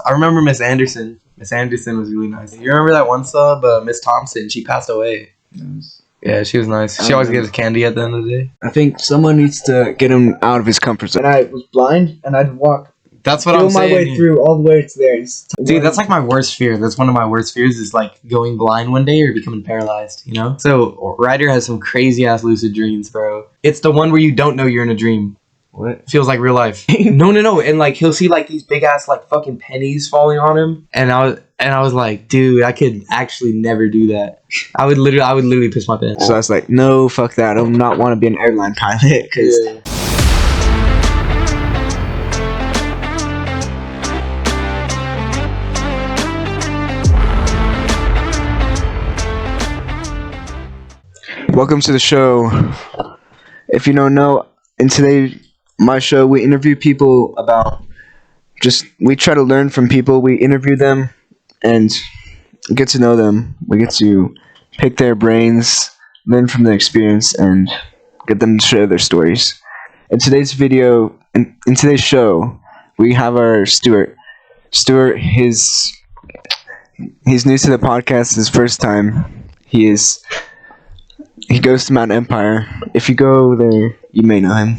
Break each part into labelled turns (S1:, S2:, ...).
S1: I remember Miss Anderson. Miss Anderson was really nice. You remember that one sub, Miss Thompson? She passed away.
S2: Yes.
S1: Yeah, she was nice. She always gave us candy at the end of the day.
S2: I think someone needs to get him out of his comfort zone. And I was blind, and I'd walk.
S1: That's what I'm saying.
S2: My way through all the way to there.
S1: Dude, that's like my worst fear. That's one of my worst fears is like going blind one day or becoming paralyzed, you know? So Ryder has some crazy ass lucid dreams, bro. It's the one where you don't know you're in a dream.
S2: What?
S1: It feels like real life. No. And like he'll see like these big ass like fucking pennies falling on him. And I was like, dude, I could actually never do that. I would literally piss my pants.
S2: So I was like, no, fuck that. I do not want to be an airline pilot. Cause Welcome to the show. If you don't know, in my show, we interview people about we try to learn from people. We interview them and get to know them. We get to pick their brains, learn from their experience, and get them to share their stories. In today's video, in today's show, we have our Stuart. Stuart, he's new to the podcast. His first time. He goes to Mount Empire. If you go there, you may know him.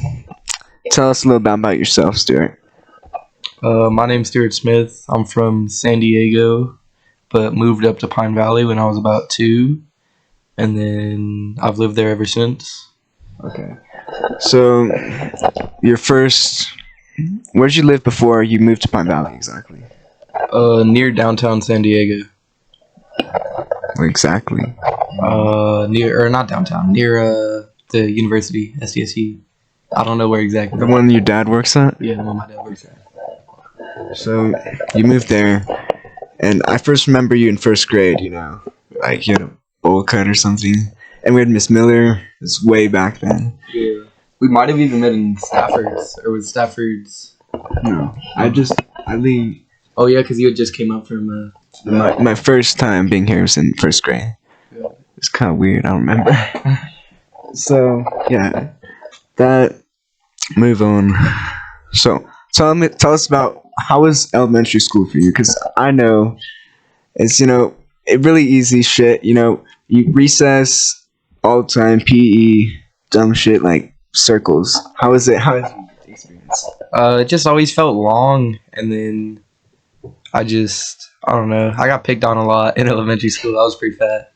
S2: Tell us a little about yourself, Stuart.
S1: My name's Stuart Smith. I'm from San Diego, but moved up to Pine Valley when I was about 2, and then I've lived there ever since.
S2: Okay. So, where'd you live before you moved to Pine Valley exactly?
S1: Near downtown San Diego.
S2: Where exactly?
S1: Not downtown, near the university, SDSU. I don't know where exactly.
S2: The one your dad works at?
S1: Yeah, the one my dad works at.
S2: So, you moved there, and I first remember you in first grade, you know, like you had a bowl cut or something, and we had Miss Miller. It's way back then.
S1: Yeah. We might have even met in Stafford's, or was Stafford's?
S2: No, I leave.
S1: Oh yeah, because you had just came up from
S2: my first time being here was in first grade.
S1: Yeah.
S2: It's kind of weird. I don't remember. So yeah, move on. So tell us about how was elementary school for you? Because I know it's it really easy shit. You recess all the time, PE, dumb shit like circles. How is it? How is the experience?
S1: It just always felt long, and then I don't know. I got picked on a lot in elementary school. I was pretty fat.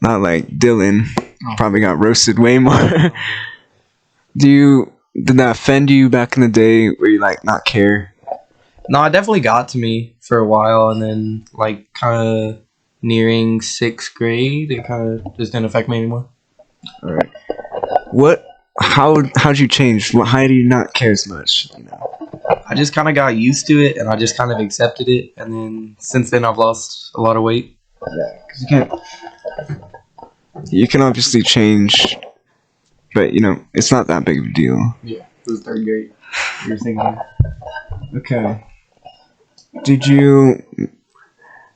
S2: Not like Dylan. Probably got roasted way more. Did that offend you back in the day where you like not care?
S1: No, it definitely got to me for a while, and then like kind of nearing 6th grade, it kind of just didn't affect me anymore.
S2: All right. How'd you change? How do you not care as much?
S1: I just kind of got used to it, and I just kind of accepted it, and then since then I've lost a lot of weight.
S2: Yeah, because you can obviously change, but it's not that big of a deal.
S1: Yeah, it was 3rd grade. You were thinking.
S2: Okay. Did you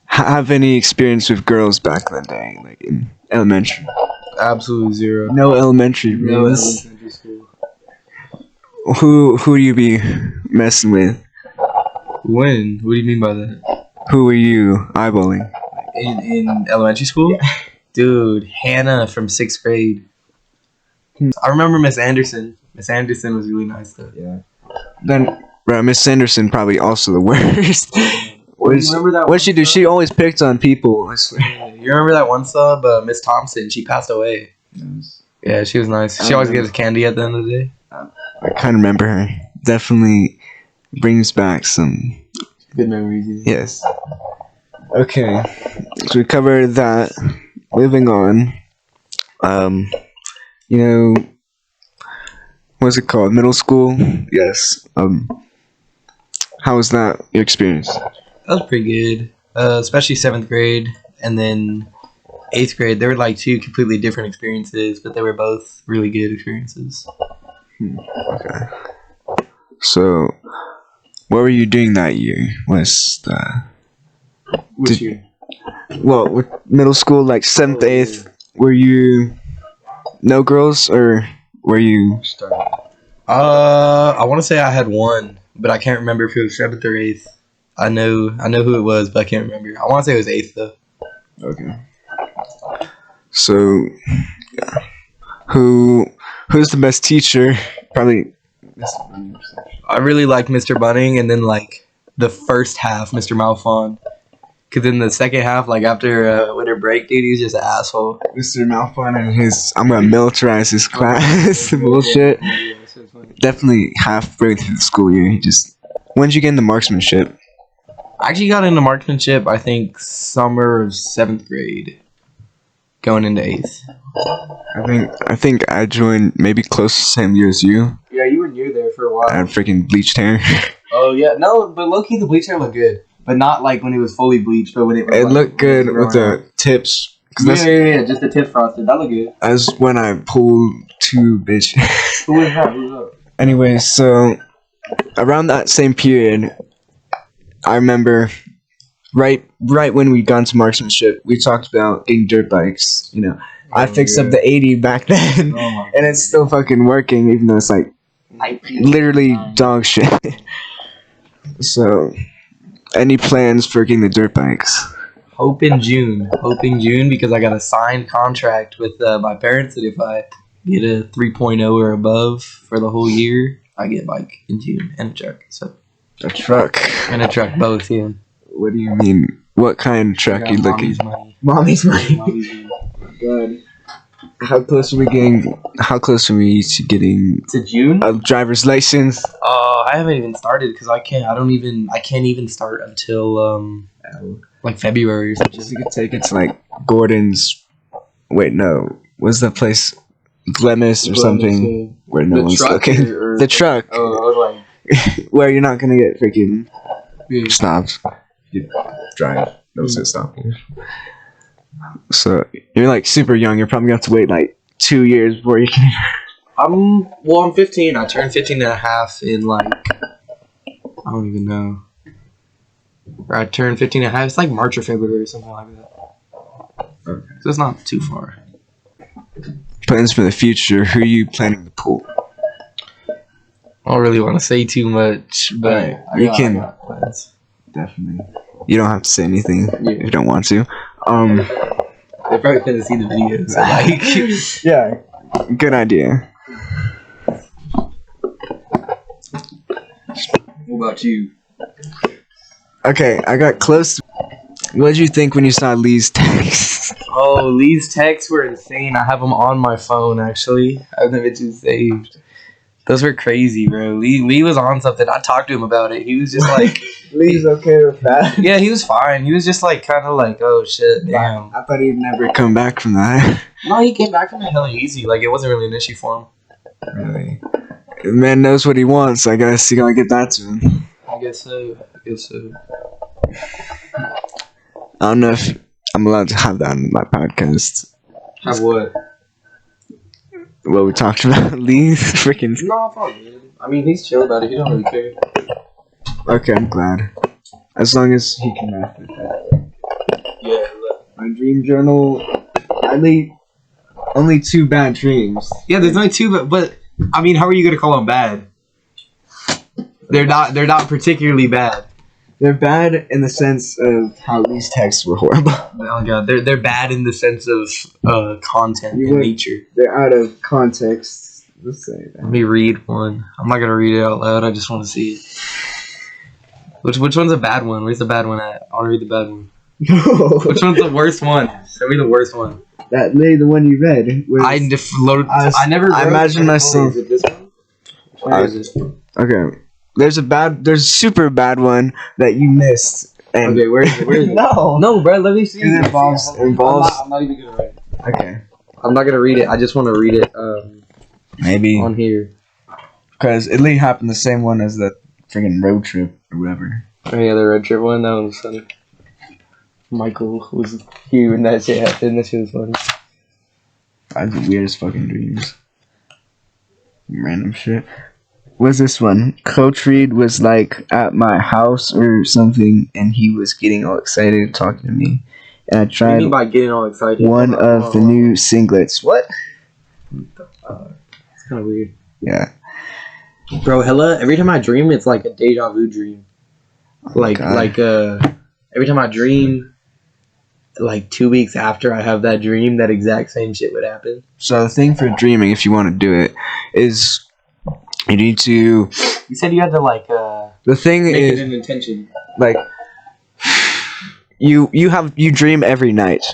S2: have any experience with girls back in the day, like in elementary?
S1: Absolutely zero.
S2: No elementary rules.
S1: No elementary school.
S2: Who do you be messing with?
S1: When? What do you mean by that?
S2: Who were you eyeballing?
S1: In elementary school? Yeah. Dude, Hannah from 6th grade. I remember Miss Anderson. Miss Anderson was really nice though.
S2: Yeah. Then Miss Anderson probably also the worst. What'd she do? She always picked on people. I swear.
S1: You remember that one sub, Miss Thompson? She passed away.
S2: Yes.
S1: Yeah, she was nice. She always gave us candy at the end of the day.
S2: I kind of remember her. Definitely brings back some
S1: good memories.
S2: Yes. Okay. So we covered that. Moving on. What's it called? Middle school? Yes. How was that, your experience?
S1: That was pretty good. Especially 7th grade and then 8th grade. They were like 2 completely different experiences, but they were both really good experiences.
S2: Okay. So, what were you doing that year?
S1: Which year?
S2: Well, with middle school, like 7th, 8th, were you no girls, or were you?
S1: I want to say I had one, but I can't remember if it was 7th or 8th. I know who it was, but I can't remember. I want to say it was 8th though.
S2: Okay. So, yeah. Who's the best teacher? Probably.
S1: I really like Mr. Bunning, and then like the first half, Mr. Malfon. Cause then the second half, like after winter break, dude, he's just an asshole.
S2: Mr. Malfon and his, I'm gonna militarize his class. Bullshit. Definitely halfway through the school year, he just. When did you get into marksmanship?
S1: I actually got into marksmanship, I think, summer of 7th grade, going into 8th.
S2: I think I joined maybe close to the same year as you.
S1: Yeah, you were new there for a while.
S2: I had freaking bleached hair.
S1: Oh yeah, no, but low key the bleach hair looked good, but not like when it was fully bleached, but when it was.
S2: It
S1: like,
S2: looked good with the tips.
S1: Yeah, just the tip frosted. That looked good.
S2: That's when I pulled two bitches.
S1: Who was that? Who was that?
S2: Anyway, so around that same period, I remember right when we got into marksmanship, we talked about getting dirt bikes. You know, I fixed up the 80 back then, and it's still fucking working, even though it's like literally dog shit. So, any plans for getting the dirt bikes?
S1: Hoping June, because I got a signed contract with my parents that if I get a 3.0 or above for the whole year, I get a bike in June and a truck. So
S2: a truck
S1: and a truck, both. Yeah.
S2: What do you mean? What kind of truck you looking? Mommy's money. God. How close are we to getting
S1: to June?
S2: A driver's license?
S1: I haven't even started because I can't even start until like February or something.
S2: You could take it to like Gordon's. Wait, no. What's that place? Glemis or something where no one's looking. The truck.
S1: Oh, I was
S2: like, where you're not gonna get freaking stopped. You drive. No sit stop. So you're like super young. You're probably gonna have to wait like 2 years before you can.
S1: I'm 15. I turned 15 and a half in like I don't even know. Or I turned 15 and a half. It's like March or February or something like that.
S2: Okay.
S1: So it's not too far.
S2: Plans for the future. Who are you planning to pull?
S1: I don't really want to say too much, but
S2: you can.
S1: I got plans.
S2: Definitely. You don't have to say anything if you don't want to.
S1: They're probably gonna see the video, so like.
S2: Yeah. Good idea.
S1: What about you?
S2: Okay, I got close. What did you think when you saw Lee's texts?
S1: Oh, Lee's texts were insane. I have them on my phone, actually. I have them bitches saved. Those were crazy, bro. Lee was on something. I talked to him about it. He was just like...
S2: Lee's okay with that?
S1: Yeah, he was fine. He was just like, kind of like, oh, shit, damn.
S2: I thought he'd never come back from that.
S1: No, he came back from it hella easy. Like, it wasn't really an issue for him.
S2: Really? The man knows what he wants. I guess you gotta get that to him.
S1: I guess so.
S2: I don't know if I'm allowed to have that on my podcast.
S1: Have what?
S2: What we talked about, Lee? Freaking.
S1: No, it's all good. I mean, he's chill about it. He don't really care.
S2: Okay, I'm glad. As long as he can laugh at that.
S1: Yeah.
S2: My dream journal. Only 2 bad dreams.
S1: Yeah, there's only 2, but I mean, how are you gonna call them bad? They're not particularly bad.
S2: They're bad in the sense of how these texts were horrible.
S1: Oh god, they're bad in the sense of content and nature.
S2: They're out of context. Let's say that.
S1: Let me read one. I'm not gonna read it out loud. I just want to see it. Which one's a bad one? Where's the bad one at? I want to read the bad one.
S2: No.
S1: Which one's the worst one? Show me the worst one.
S2: That lady, the one you read.
S1: I imagine myself.
S2: Is it this one? Where is it? Okay. There's a super bad one that you missed. And
S1: okay, where is it? No, bro. Let me see.
S2: It involves.
S1: I'm not even gonna read it.
S2: Okay.
S1: I'm not gonna read it. I just want to read it.
S2: Maybe
S1: on here.
S2: Because it literally happened the same one as the freaking road trip or whatever.
S1: Oh yeah, the road trip one. That one was funny. Michael was here when that shit happened. That shit was funny.
S2: I had the weirdest fucking dreams. Random shit. What's this one? Coach Reed was like at my house or something, and he was getting all excited talking to me. And I tried. What do you mean by getting all excited? One of the new singlets. What?
S1: It's kind of weird.
S2: Yeah.
S1: Bro, hella, every time I dream, it's like a deja vu dream. Like, every time I dream, like 2 weeks after I have that dream, that exact same shit would happen.
S2: So the thing for dreaming, if you want to do it, is you need to.
S1: You said you had to like.
S2: The thing
S1: make
S2: is,
S1: it an intention.
S2: like, you dream every night.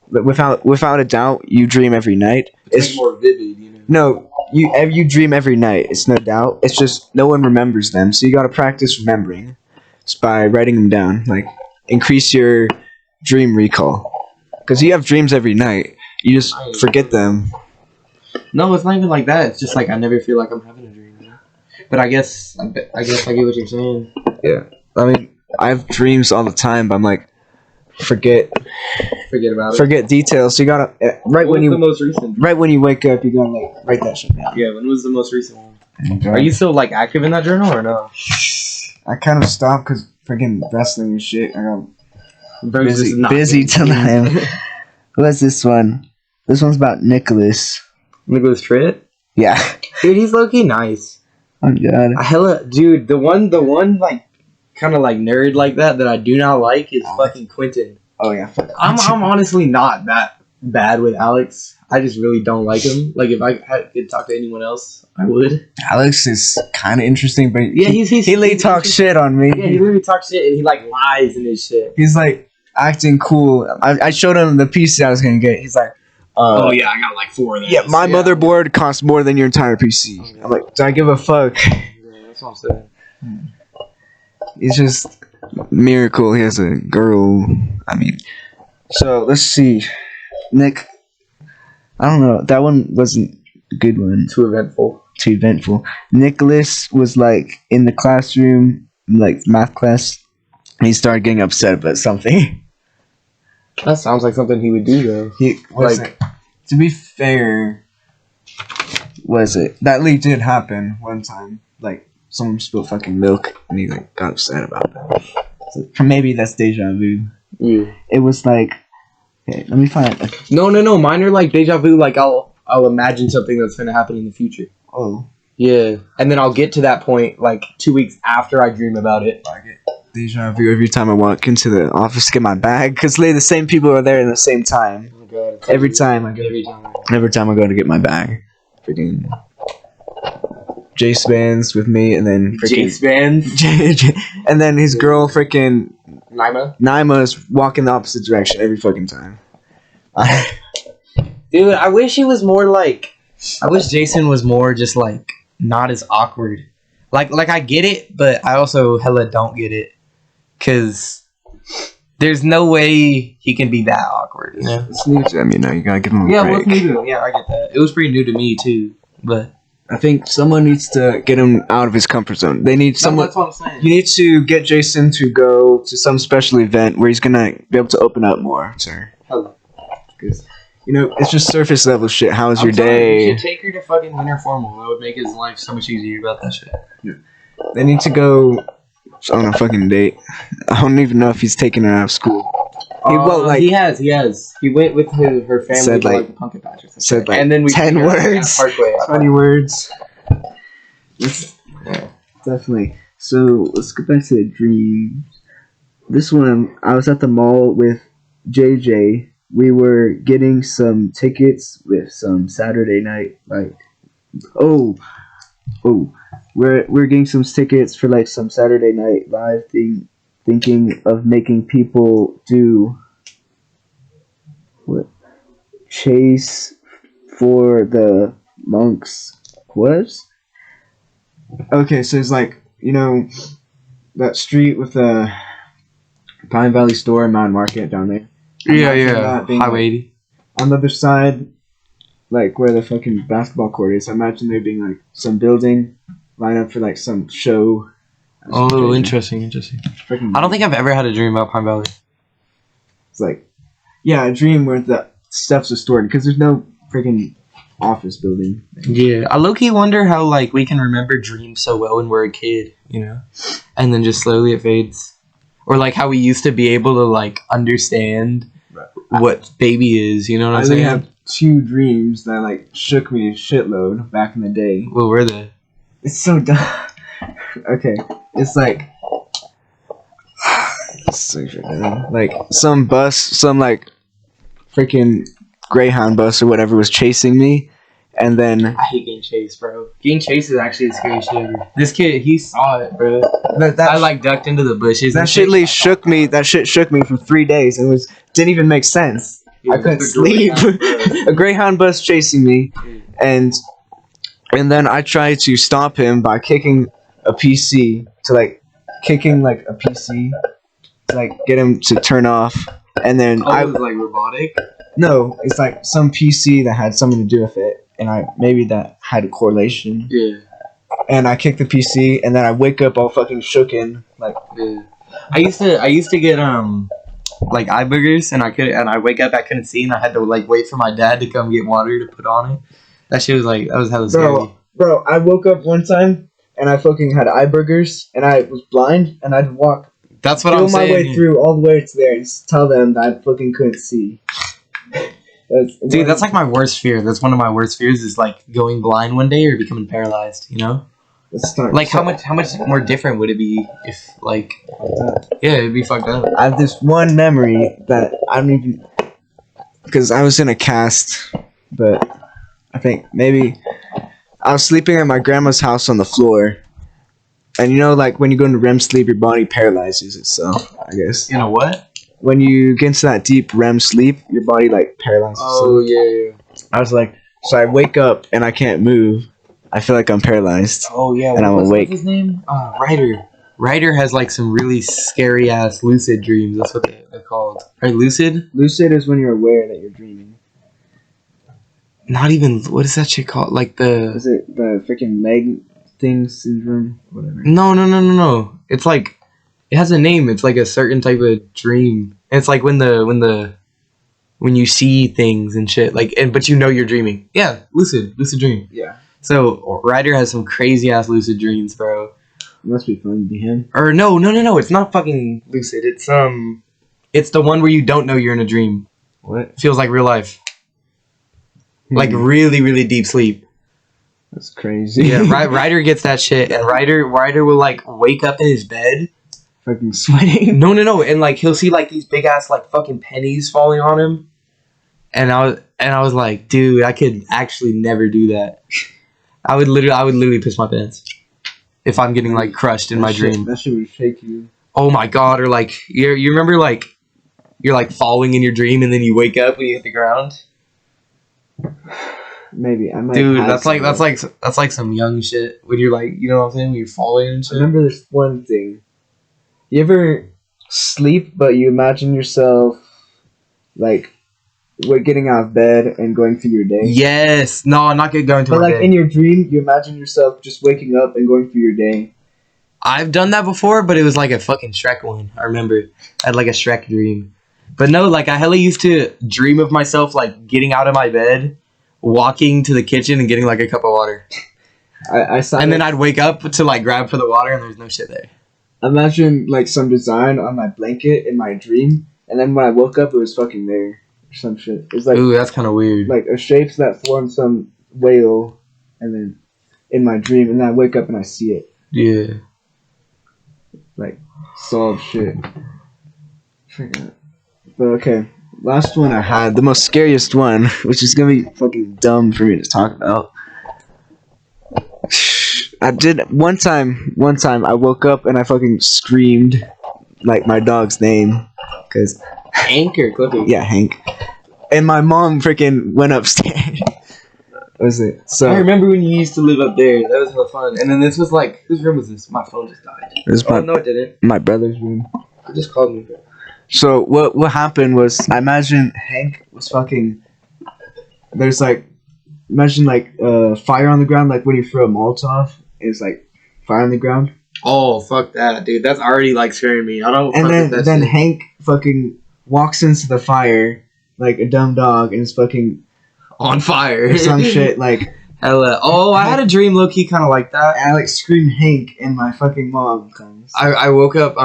S2: Without a doubt, you dream every night.
S1: It's more vivid, you know.
S2: No, you dream every night. It's no doubt. It's just no one remembers them. So you gotta practice remembering. It's by writing them down. Like, increase your dream recall. Because you have dreams every night. You just forget them.
S1: No, it's not even like that. It's just like I never feel like I'm having a dream. You know? But I guess I get what you're saying.
S2: Yeah. I mean, I have dreams all the time, but I'm like, forget about it. Forget details. So you gotta right when
S1: the most recent?
S2: Right when you wake up, you gotta like write that shit down.
S1: Yeah. When was the most recent one? Are you still like active in that journal or no?
S2: I kind of stopped because freaking wrestling and shit. I got
S1: Bro's
S2: busy tonight. What's this one? This one's about Nicholas.
S1: Nicholas Tritt?
S2: Yeah.
S1: Dude, he's low-key nice.
S2: Oh god.
S1: Dude, the one like kind of like nerd like that I do not like is fucking Quentin.
S2: Oh yeah.
S1: I'm honestly not that bad with Alex. I just really don't like him. Like if I could talk to anyone else, I would.
S2: Alex is kind of interesting, but
S1: yeah, he
S2: talks shit on me.
S1: Yeah, he literally talks shit and he like lies in his shit.
S2: He's like acting cool. I showed him the PC I was gonna get. He's like,
S1: oh yeah, I got like 4 of those.
S2: Yeah, my motherboard costs more than your entire PC. Oh, yeah. I'm like, do I give a fuck?
S1: Yeah, that's what I'm saying.
S2: He's just miracle. He has a girl. I mean, so let's see, Nick. I don't know. That one wasn't a good one.
S1: Too eventful.
S2: Nicholas was like in the classroom, like math class, and he started getting upset about something.
S1: That sounds like something he would do though.
S2: He was like, to be fair, that leak did happen one time. Like someone spilled fucking milk, and he like got upset about that. So maybe that's deja vu.
S1: Yeah.
S2: It was like, okay, let me find it.
S1: No. Mine are like deja vu. Like I'll imagine something that's gonna happen in the future.
S2: Oh.
S1: Yeah, and then I'll get to that point like 2 weeks after I dream about it.
S2: I get deja vu every time I walk into the office to get my bag, because the same people are there at the same time.
S1: Oh god!
S2: Every time I go to get my bag, freaking J-Spans with me, and then freaking
S1: J-Spans,
S2: and then his girl freaking
S1: Naima
S2: is walking the opposite direction every fucking time.
S1: Dude, I wish he was more like. I wish Jason was more just like not as awkward. Like I get it, but I also hella don't get it, cause there's no way he can be that awkward. You know?
S2: It's new to him, you know. You gotta give him a break.
S1: Well, it's new to him. Yeah, I get that. It was pretty new to me too, but
S2: I think someone needs to get him out of his comfort zone. They need someone.
S1: That's what I'm saying.
S2: You need to get Jason to go to some special event where he's gonna be able to open up more, sir.
S1: Hello.
S2: Because it's just surface level shit. How was your day?
S1: You should take her to fucking winter formal. That would make his life so much easier about that shit.
S2: Yeah. They need to go on a fucking date. I don't even know if he's taking her out of school.
S1: He has. He went with her family
S2: said
S1: to like the pumpkin patch or something.
S2: Said like
S1: and then we
S2: 10 words. 20 words.
S1: Yeah.
S2: Definitely. So let's go back to the dreams. This one, I was at the mall with JJ. We were getting some tickets with some Saturday night, like, we're getting some tickets for like some Saturday night live thing, thinking of making people do what? Chase for the monks. What? Okay, so it's like, that street with the Pine Valley store and Mountain Market down there.
S1: Yeah. Highway 80.
S2: On the other side, like where the fucking basketball court is, I imagine there being like some building lined up for like some show.
S1: Oh, interesting. I don't think I've ever had a dream about Pine Valley.
S2: It's like, yeah, a dream where the stuff's stored because there's no freaking office building.
S1: Yeah, I low-key wonder how like we can remember dreams so well when we're a kid, and then just slowly it fades. Or like how we used to be able to like understand what baby is, you know what I'm saying?
S2: I have 2 dreams that like shook me a shitload back in the day.
S1: What were they?
S2: It's so dumb. Okay, it's like like some bus, some like freaking Greyhound bus or whatever was chasing me, and then
S1: I hate getting chased, bro. Getting chased is actually the scariest shit ever. This kid, he saw it, bro. I like ducked into the bushes.
S2: That shit shook me. That shit shook me for 3 days, and didn't even make sense. I couldn't sleep. A Greyhound bus chasing me, and then I tried to stop him by kicking a PC to get him to turn off, and then
S1: it was like robotic.
S2: No, it's like some PC that had something to do with it, and maybe that had a correlation.
S1: Yeah.
S2: And I kicked the PC, and then I wake up all fucking shooken, like.
S1: Yeah. I used to get like eye boogers, and I wake up, I couldn't see, and I had to like wait for my dad to come get water to put on it. That shit was like, that was hella scary.
S2: Bro, I woke up one time and I fucking had eye burgers and I was blind and I'd walk.
S1: That's what I'm saying.
S2: My way through all the way to there and tell them that I fucking couldn't see.
S1: Dude, that's like my worst fear. That's one of my worst fears is like going blind one day or becoming paralyzed. You know? Like how much more different would it be if like it'd be fucked up.
S2: I have this one memory that I don't even, because I was in a cast, but I think maybe I was sleeping at my grandma's house on the floor, and you know, like when you go into REM sleep, your body paralyzes itself. I guess.
S1: You know what?
S2: When you get into that deep REM sleep, your body like paralyzes.
S1: Oh yeah.
S2: I was like, so I wake up and I can't move. I feel like I'm paralyzed.
S1: Oh yeah,
S2: and I'm awake.
S1: What's his name? Ryder. Ryder has like some really scary ass lucid dreams. That's what they're called. Right, lucid?
S2: Lucid is when you're aware that you're dreaming.
S1: Not even, what is that shit called? Like
S2: is it the freaking leg thing syndrome? Whatever.
S1: No. It's like, it has a name. It's like a certain type of dream. And it's like when you see things and shit. Like, but you know you're dreaming. Yeah, lucid dream.
S2: Yeah.
S1: So Ryder has some crazy ass lucid dreams, bro.
S2: It must be fun to be him.
S1: Or no. It's not fucking lucid. It's the one where you don't know you're in a dream.
S2: What?
S1: Feels like real life. Like really, really deep sleep.
S2: That's crazy.
S1: Yeah, Ryder gets that shit, and Ryder will like wake up in his bed,
S2: fucking sweating.
S1: No, and like he'll see like these big ass like fucking pennies falling on him, and I was like, dude, I could actually never do that. I would literally piss my pants if I'm getting like crushed in my dream.
S2: That shit would shake you.
S1: Oh my god! Or like you remember like you're like falling in your dream and then you wake up when you hit the ground.
S2: Maybe I might.
S1: Dude, that's like some young shit. When you're like, you know what I'm saying? When you're falling and shit.
S2: I remember this one thing. You ever sleep but you imagine yourself like getting out of bed and going through your day?
S1: Yes. No, I'm not going through
S2: my day. But like in your dream, you imagine yourself just waking up and going through your day.
S1: I've done that before, but it was like a fucking Shrek one. I remember. I had like a Shrek dream. But no, like I hella used to dream of myself like getting out of my bed, walking to the kitchen and getting like a cup of water. Then I'd wake up to like grab for the water and there's no shit there.
S2: Imagine like some design on my blanket in my dream, and then when I woke up, it was fucking there or some shit. It's like,
S1: ooh, that's kind of weird.
S2: Like a shape that formed some whale, and then in my dream, and then I wake up and I see it.
S1: Yeah.
S2: Like solid shit. But okay, last one I had, the most scariest one, which is gonna be fucking dumb for me to talk about. I did one time I woke up and I fucking screamed like my dog's name, cause
S1: Hank or Cliffy?
S2: Yeah, Hank. And my mom freaking went upstairs. Was it? So
S1: I remember when you used to live up there. That was hella fun. And then this was like, whose room was this? My phone just died. No, it didn't.
S2: My brother's room.
S1: It just called me.
S2: So what happened was, I imagine Hank was fucking. There's like, imagine like fire on the ground, like when you throw a Molotov, it's like fire on the ground.
S1: Oh fuck that, dude! That's already like scaring me. I don't.
S2: And then Hank fucking walks into the fire like a dumb dog and is fucking
S1: on fire
S2: or some shit like.
S1: Hella. Oh, I had a dream low key kind of like that.
S2: And I like scream Hank and my fucking mom comes.
S1: I woke up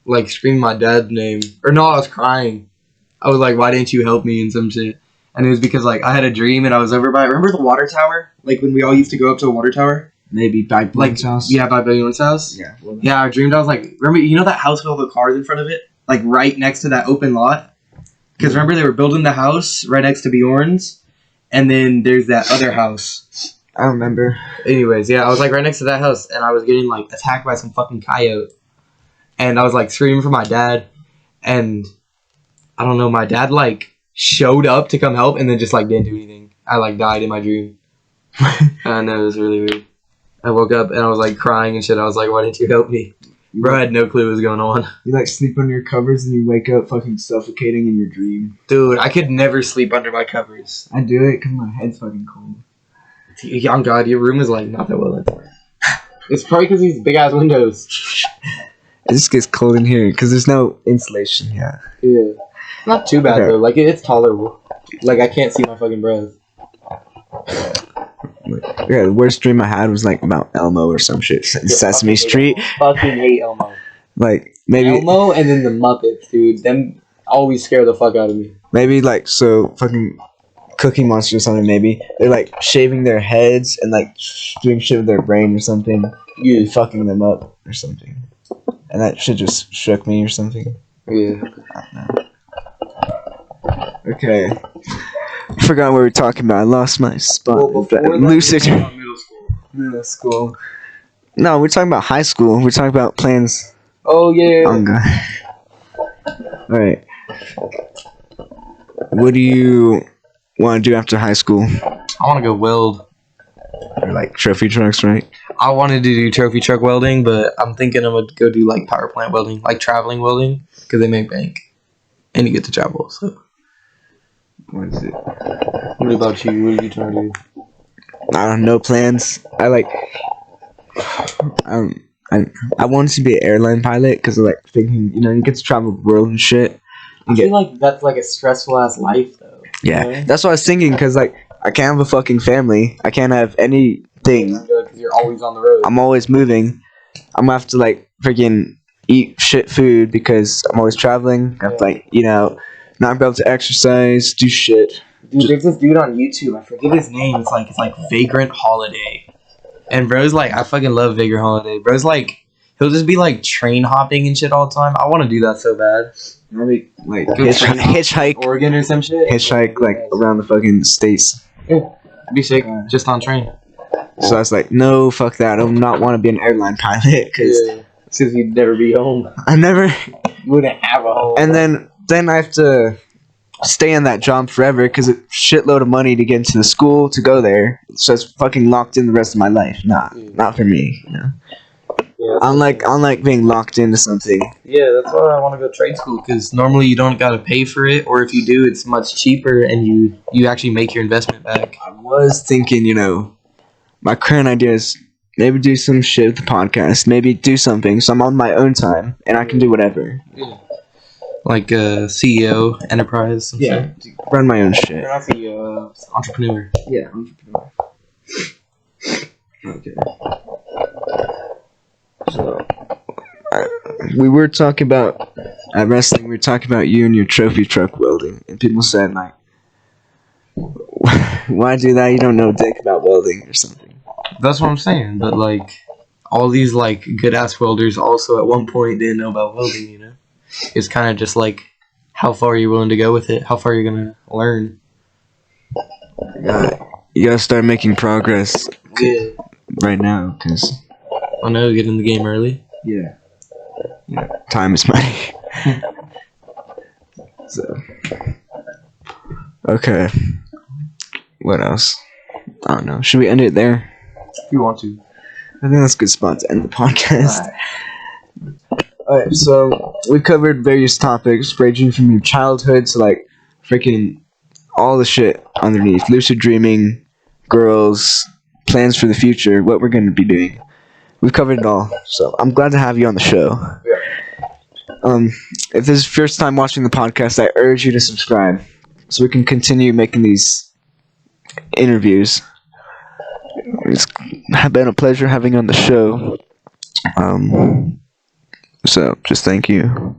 S1: like screaming my dad's name, or no, I was crying. I was like, why didn't you help me and some shit? And it was because like I had a dream and I was over by, remember the water tower? Like when we all used to go up to a water tower?
S2: Maybe by Blake's house.
S1: Yeah, by Billy Orn's house.
S2: Yeah.
S1: Yeah, I dreamed I was like, remember, you know that house with all the cars in front of it? Like right next to that open lot? Because remember they were building the house right next to Bjorn's? And then there's that other house.
S2: I remember.
S1: Anyways, yeah, I was like right next to that house and I was getting like attacked by some fucking coyote. And I was like screaming for my dad. And I don't know, my dad like showed up to come help and then just like didn't do anything. I like died in my dream. I know, it was really weird. I woke up and I was like crying and shit. I was like, why didn't you help me? Bro, I had no clue what was going on.
S2: You like sleep under your covers and you wake up fucking suffocating in your dream.
S1: Dude, I could never sleep under my covers.
S2: I do it because my head's fucking cold.
S1: Oh God, your room is like not that well lit. It's probably because these big ass windows.
S2: It just gets cold in here because there's no insulation. Yeah.
S1: Yeah. Not too bad though. Like it's tolerable. Like I can't see my fucking breath.
S2: Yeah, the worst dream I had was like about Elmo or some shit in Sesame Street.
S1: Fucking hate Elmo.
S2: Like maybe
S1: Elmo and then the Muppets, dude. Them always scare the fuck out of me.
S2: Maybe like so fucking Cookie Monster or something. Maybe they're like shaving their heads and like doing shit with their brain or something.
S1: Yeah.
S2: Fucking them up or something. And that shit just shook me or something.
S1: Yeah.
S2: I don't know. Okay. I forgot what we were talking about. I lost my spot. Lucid. Middle school. No, we're talking about high school. We're talking about plans.
S1: Oh yeah.
S2: Oh god. Alright. What do you want to do after high school?
S1: I want to go weld.
S2: Or like trophy trucks, right?
S1: I wanted to do trophy truck welding, but I'm thinking I'm gonna go do like power plant welding, like traveling welding, because they make bank, and you get to travel. So.
S2: What is it?
S1: What about you? What are you trying to do?
S2: I don't know plans. I wanted to be an airline pilot because I like thinking, you know, you get to travel the world and shit.
S1: I feel like that's like a stressful ass life, though.
S2: Yeah,
S1: you know?
S2: That's what I was thinking because like I can't have a fucking family. I can't have anything.
S1: Because you're always on the road.
S2: I'm always moving. I'm gonna have to like freaking eat shit food because I'm always traveling. I have to like, you know, not be able to exercise, do shit.
S1: Dude, there's this dude on YouTube. I forget his name. It's like Vagrant Holiday. And bro's like, I fucking love Vagrant Holiday. Bro's like, he'll just be like train hopping and shit all the time. I want to do that so bad.
S2: Maybe like hitchhike,
S1: Oregon or some shit.
S2: Hitchhike like around the fucking states.
S1: Yeah, be sick. Just on train.
S2: So I was like, no, fuck that. I do not want to be an airline pilot because
S1: you'd never be home.
S2: I never.
S1: You wouldn't have a home.
S2: And then I have to stay in that job forever because it's a shitload of money to get into the school to go there. So it's fucking locked in the rest of my life. Not for me. You know. Yeah, unlike being locked into something.
S1: Yeah, that's why I want to go trade school because normally you don't gotta pay for it, or if you do, it's much cheaper and you actually make your investment back.
S2: I was thinking, you know, my current idea is maybe do some shit with the podcast, maybe do something so I'm on my own time and I can do whatever.
S1: Yeah. Like CEO, enterprise. Some shit.
S2: Run my own shit.
S1: You're not CEO, entrepreneur.
S2: Yeah, entrepreneur. Okay. So, we were talking about at wrestling. We were talking about you and your trophy truck welding, and people said like, "Why do that? You don't know dick about welding or something."
S1: That's what I'm saying. But like, all these like good ass welders also at one point didn't know about welding. You know, it's kind of just like, how far are you willing to go with it? How far are you gonna learn?
S2: You gotta start making progress.
S1: Yeah.
S2: Right now, because.
S1: I know, get in the game early.
S2: Yeah. Time is money. So. Okay. What else? I don't know. Should we end it there?
S1: If you want to.
S2: I think that's a good spot to end the podcast. Alright, so we covered various topics ranging from your childhood to like freaking all the shit underneath. Lucid dreaming, girls, plans for the future, what we're going to be doing. We've covered it all, so I'm glad to have you on the show. Yeah. If this is your first time watching the podcast, I urge you to subscribe so we can continue making these interviews. It's been a pleasure having you on the show. So just thank you.